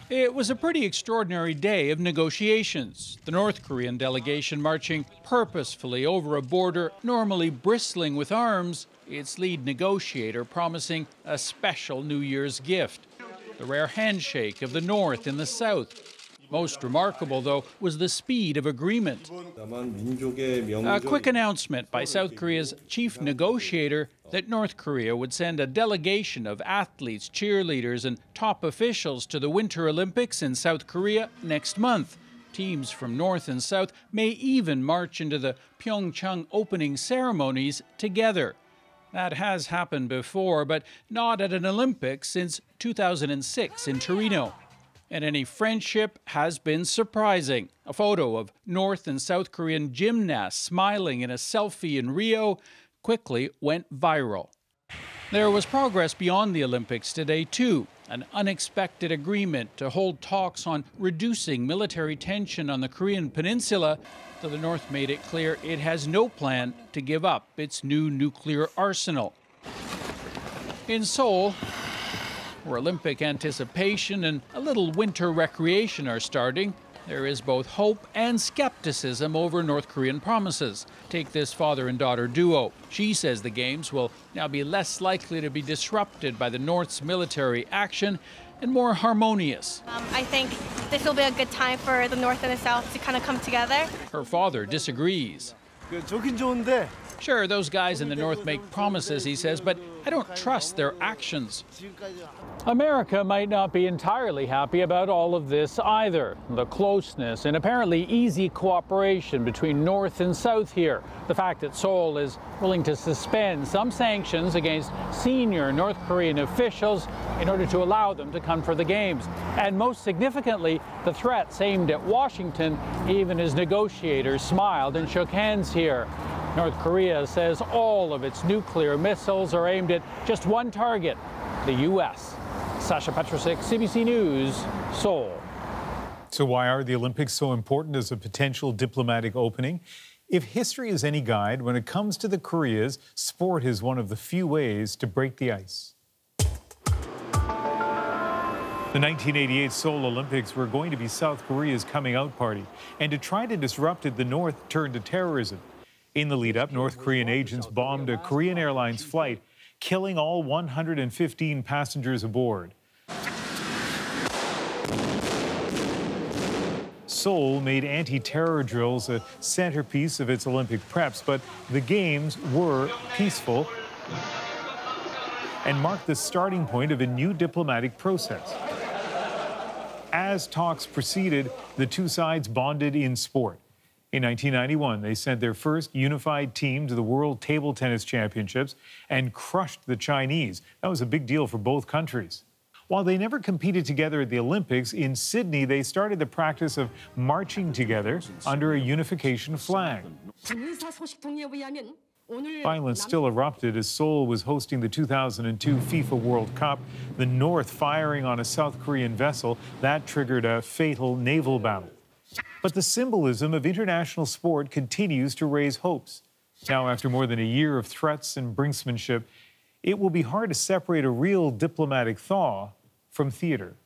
It was a pretty extraordinary day of negotiations. The North Korean delegation marching purposefully over a border normally bristling with arms, its lead negotiator promising a special New Year's gift, the rare handshake of the North in the South. Most remarkable, though, was the speed of agreement. A quick announcement by South Korea's chief negotiator that North Korea would send a delegation of athletes, cheerleaders, and top officials to the Winter Olympics in South Korea next month. Teams from North and South may even march into the Pyeongchang opening ceremonies together. That has happened before, but not at an Olympics since 2006 in Torino. And any friendship has been surprising. A photo of North and South Korean gymnasts smiling in a selfie in Rio quickly went viral. There was progress beyond the Olympics today, too. An unexpected agreement to hold talks on reducing military tension on the Korean peninsula, though the North made it clear it has no plan to give up its new nuclear arsenal. In Seoul, where Olympic anticipation and a little winter recreation are starting, there is both hope and skepticism over North Korean promises. Take this father and daughter duo. She says the games will now be less likely to be disrupted by the North's military action and more harmonious. I think this will be a good time for the North and the South to kind of come together. Her father disagrees. Sure, those guys in the North make promises, he says, but I don't trust their actions. America might not be entirely happy about all of this either. The closeness and apparently easy cooperation between North and South here. The fact that Seoul is willing to suspend some sanctions against senior North Korean officials in order to allow them to come for the games. And most significantly, the threats aimed at Washington, even as negotiators smiled and shook hands here. North Korea says all of its nuclear missiles are aimed at just one target, the U.S. Sasha Petrusik, CBC News, Seoul. So why are the Olympics so important as a potential diplomatic opening? If history is any guide, when it comes to the Koreas, sport is one of the few ways to break the ice. The 1988 Seoul Olympics were going to be South Korea's coming out party, and to try to disrupt it, the North turned to terrorism. In the lead-up, North Korean agents bombed a Korean Airlines flight, killing all 115 passengers aboard. Seoul made anti-terror drills a centerpiece of its Olympic preps, but the games were peaceful and marked the starting point of a new diplomatic process. As talks proceeded, the two sides bonded in sport. In 1991, they sent their first unified team to the World Table Tennis Championships and crushed the Chinese. That was a big deal for both countries. While they never competed together at the Olympics, in Sydney, they started the practice of marching together under a unification flag. Violence still erupted as Seoul was hosting the 2002 FIFA World Cup, the North firing on a South Korean vessel. That triggered a fatal naval battle. But the symbolism of international sport continues to raise hopes. Now, after more than a year of threats and brinksmanship, it will be hard to separate a real diplomatic thaw from theater.